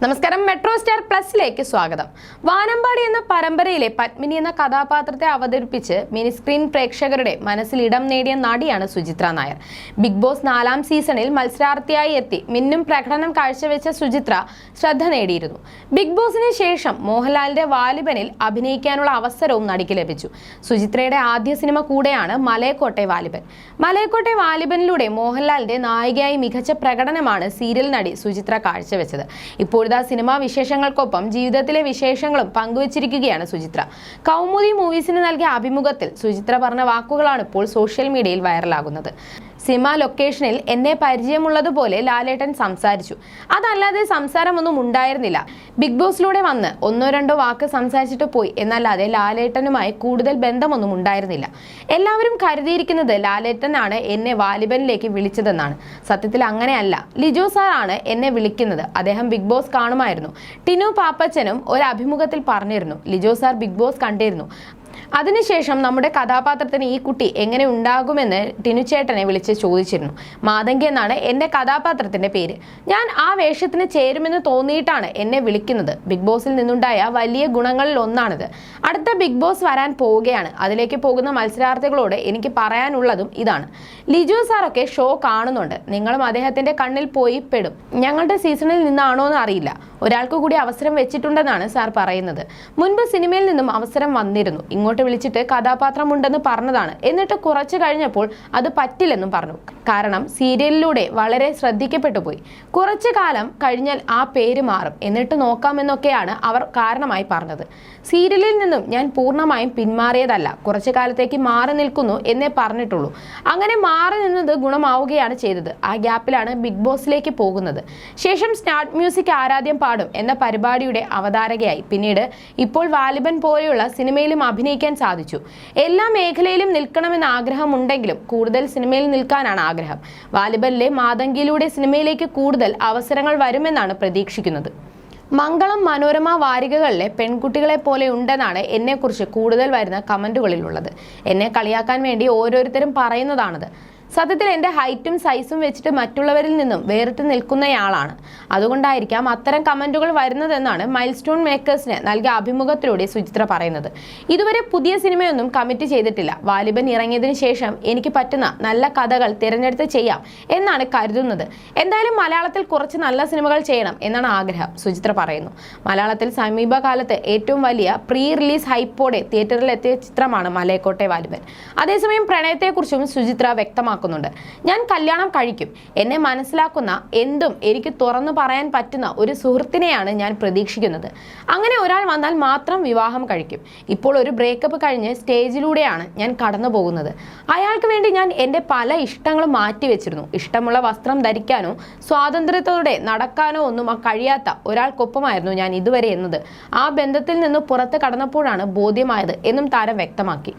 നമസ്കാരം, metro star പ്ലസിലേക്ക് സ്വാഗതം. വാനമ്പാടി എന്ന പരമ്പരയിലെ പത്മിനി എന്ന കഥാപാത്രത്തെ അവതരിപ്പിച്ച് മിനി സ്ക്രീൻ പ്രേക്ഷകരുടെ മനസ്സിൽ ഇടം നേടിയ നടിയാണ് സുചിത്ര നായർ. ബിഗ് ബോസ് 4ാം സീസണിൽ മത്സരാർത്ഥിയായി എത്തി മിന്നും പ്രകടനം കാഴ്ചവെച്ച സുചിത്ര ശ്രദ്ധ നേടിയിരുന്നു. ബിഗ് ബോസിന് ശേഷം മോഹൻലാലിന്റെ വാലിബനിൽ അഭിനയിക്കാനുള്ള അവസരവും നടിക്ക് ലഭിച്ചു. സുചിത്രയുടെ ആദ്യ സിനിമ കൂടെയാണ് മലയക്കോട്ടെ വാലിബൻ. മലയക്കോട്ടെ വാലിബനിലൂടെ മോഹൻലാലിന്റെ നായികയായി മികച്ച പ്രകടനമാണ് സീരിയൽ നടി സുചിത്ര കാഴ്ചവെച്ചത്. ഇപ്പോഴത്തെ സിനിമാ വിശേഷങ്ങൾക്കൊപ്പം ജീവിതത്തിലെ വിശേഷങ്ങളും പങ്കുവച്ചിരിക്കുകയാണ് സുചിത്ര. കൗമുദി മൂവീസിന് നൽകിയ അഭിമുഖത്തിൽ സുചിത്ര പറഞ്ഞ വാക്കുകളാണ് ഇപ്പോൾ സോഷ്യൽ മീഡിയയിൽ വൈറലാകുന്നത്. സിനിമ ലൊക്കേഷനിൽ എന്നെ പരിചയമുള്ളതുപോലെ ലാലേട്ടൻ സംസാരിച്ചു. അതല്ലാതെ സംസാരമൊന്നും ഉണ്ടായിരുന്നില്ല. ബിഗ് ബോസിലൂടെ വന്ന് ഒന്നോ രണ്ടോ വാക്ക് സംസാരിച്ചിട്ട് പോയി എന്നല്ലാതെ ലാലേട്ടനുമായി കൂടുതൽ ബന്ധമൊന്നും ഉണ്ടായിരുന്നില്ല. എല്ലാവരും കരുതിയിരിക്കുന്നത് ലാലേട്ടനാണ് എന്നെ വാലിബനിലേക്ക് വിളിച്ചതെന്നാണ്. സത്യത്തിൽ അങ്ങനെയല്ല. ലിജോ സാർ ആണ് എന്നെ വിളിക്കുന്നത്. അദ്ദേഹം ബിഗ് ബോസ് കാണുമായിരുന്നു. ടിനു പാപ്പച്ചനും ഒരു അഭിമുഖത്തിൽ പറഞ്ഞിരുന്നു, ലിജോ സാർ ബിഗ് ബോസ് കണ്ടിരുന്നു. അതിനുശേഷം നമ്മുടെ കഥാപാത്രത്തിന് ഈ കുട്ടി എങ്ങനെ ഉണ്ടാകുമെന്ന് ടിനുചേട്ടനെ വിളിച്ച് ചോദിച്ചിരുന്നു. മാതങ്കി എന്നാണ് എൻ്റെ കഥാപാത്രത്തിൻ്റെ പേര്. ഞാൻ ആ വേഷത്തിന് ചേരുമെന്ന് തോന്നിയിട്ടാണ് എന്നെ വിളിക്കുന്നത്. ബിഗ് ബോസിൽ നിന്നുണ്ടായ വലിയ ഗുണങ്ങളിൽ ഒന്നാണിത്. അടുത്ത ബിഗ് ബോസ് വരാൻ പോവുകയാണ്. അതിലേക്ക് പോകുന്ന മത്സരാർത്ഥികളോട് എനിക്ക് പറയാനുള്ളതും ഇതാണ്. ലിജു സാറൊക്കെ ഷോ കാണുന്നുണ്ട്. നിങ്ങളും അദ്ദേഹത്തിൻ്റെ കണ്ണിൽ പോയി പെടും. ഞങ്ങളുടെ സീസണിൽ നിന്നാണോ എന്ന് അറിയില്ല. ഒരാൾക്ക് കൂടി അവസരം വെച്ചിട്ടുണ്ടെന്നാണ് സാർ പറയുന്നത്. മുൻപ് സിനിമയിൽ നിന്നും അവസരം വന്നിരുന്നു. ഇങ്ങോട്ട് വിളിച്ചിട്ട് കഥാപാത്രമുണ്ടെന്ന് പറഞ്ഞതാണ്. എന്നിട്ട് കുറച്ച് കഴിഞ്ഞപ്പോൾ അത് പറ്റില്ലെന്നും പറഞ്ഞു. കാരണം സീരിയലിലൂടെ വളരെ ശ്രദ്ധിക്കപ്പെട്ടു പോയി. കുറച്ചു കാലം കഴിഞ്ഞാൽ ആ പേര് മാറും, എന്നിട്ട് നോക്കാമെന്നൊക്കെയാണ് അവർ കാരണമായി പറഞ്ഞത്. സീരിയലിൽ നിന്നും ഞാൻ പൂർണ്ണമായും പിന്മാറിയതല്ല, കുറച്ചു കാലത്തേക്ക് മാറി നിൽക്കുന്നു എന്നേ പറഞ്ഞിട്ടുള്ളൂ. അങ്ങനെ മാറി നിന്നത് ഗുണമാവുകയാണ് ചെയ്തത്. ആ ഗ്യാപ്പിലാണ് ബിഗ് ബോസിലേക്ക് പോകുന്നത്. ശേഷം സ്റ്റാർട്ട് മ്യൂസിക് ആരാധ്യം പാടും എന്ന പരിപാടിയുടെ അവതാരകയായി. പിന്നീട് ഇപ്പോൾ വാലിബൻ പോലെയുള്ള സിനിമയിലും അഭിനയിക്കാൻ സാധിച്ചു. എല്ലാ മേഖലയിലും നിൽക്കണമെന്ന് ആഗ്രഹമുണ്ടെങ്കിലും കൂടുതൽ സിനിമയിൽ നിൽക്കാനാണ് ആഗ്രഹം. വാലിബനിലെ മാതങ്കിയിലൂടെ സിനിമയിലേക്ക് കൂടുതൽ അവസരങ്ങൾ വരുമെന്നാണ് പ്രതീക്ഷിക്കുന്നത്. മംഗളം മനോരമ വാരികകളിലെ പെൺകുട്ടികളെ പോലെ ഉണ്ടെന്നാണ് എന്നെക്കുറിച്ച് കൂടുതൽ വരുന്ന കമന്റുകളിലുള്ളത്. എന്നെ കളിയാക്കാൻ വേണ്ടി ഓരോരുത്തരും പറയുന്നതാണത്. സത്യത്തിൽ എൻ്റെ ഹൈറ്റും സൈസും വെച്ചിട്ട് മറ്റുള്ളവരിൽ നിന്നും വേറിട്ട് നിൽക്കുന്നയാളാണ്. അതുകൊണ്ടായിരിക്കാം അത്തരം കമന്റുകൾ വരുന്നതെന്നാണ് മൈൽ സ്റ്റോൺ മേക്കേഴ്സിന് നൽകിയ അഭിമുഖത്തിലൂടെ സുചിത്ര പറയുന്നത്. ഇതുവരെ പുതിയ സിനിമയൊന്നും കമ്മിറ്റ് ചെയ്തിട്ടില്ല. വാലിബൻ ഇറങ്ങിയതിനു ശേഷം എനിക്ക് പറ്റുന്ന നല്ല കഥകൾ തിരഞ്ഞെടുത്ത് ചെയ്യാം എന്നാണ് കരുതുന്നത്. എന്തായാലും മലയാളത്തിൽ കുറച്ച് നല്ല സിനിമകൾ ചെയ്യണം എന്നാണ് ആഗ്രഹം, സുചിത്ര പറയുന്നു. മലയാളത്തിൽ സമീപകാലത്ത് ഏറ്റവും വലിയ പ്രീ റിലീസ് ഹൈപ്പോടെ തിയേറ്ററിൽ എത്തിയ ചിത്രമാണ് മലയക്കോട്ടെ വാലിബൻ. അതേസമയം പ്രണയത്തെക്കുറിച്ചും സുചിത്ര വ്യക്തമാക്കുന്നു. ഞാൻ കല്യാണം കഴിക്കും. എന്നെ മനസ്സിലാക്കുന്ന എന്തും എനിക്ക് തുറന്നു പറയാൻ പറ്റുന്ന ഒരു സുഹൃത്തിനെയാണ് ഞാൻ പ്രതീക്ഷിക്കുന്നത്. അങ്ങനെ ഒരാൾ വന്നാൽ മാത്രം വിവാഹം കഴിക്കും. ഇപ്പോൾ ഒരു ബ്രേക്കപ്പ് കഴിഞ്ഞ് സ്റ്റേജിലൂടെയാണ് ഞാൻ കടന്നു പോകുന്നത്. അയാൾക്ക് വേണ്ടി ഞാൻ എൻ്റെ പല ഇഷ്ടങ്ങളും മാറ്റിവെച്ചിരുന്നു. ഇഷ്ടമുള്ള വസ്ത്രം ധരിക്കാനോ സ്വാതന്ത്ര്യത്തോടെ നടക്കാനോ ഒന്നും കഴിയാത്ത ഒരാൾക്കൊപ്പമായിരുന്നു ഞാൻ ഇതുവരെ എന്നത് ആ ബന്ധത്തിൽ നിന്ന് പുറത്ത് കടന്നപ്പോഴാണ് ബോധ്യമായത് എന്നും താരം വ്യക്തമാക്കി.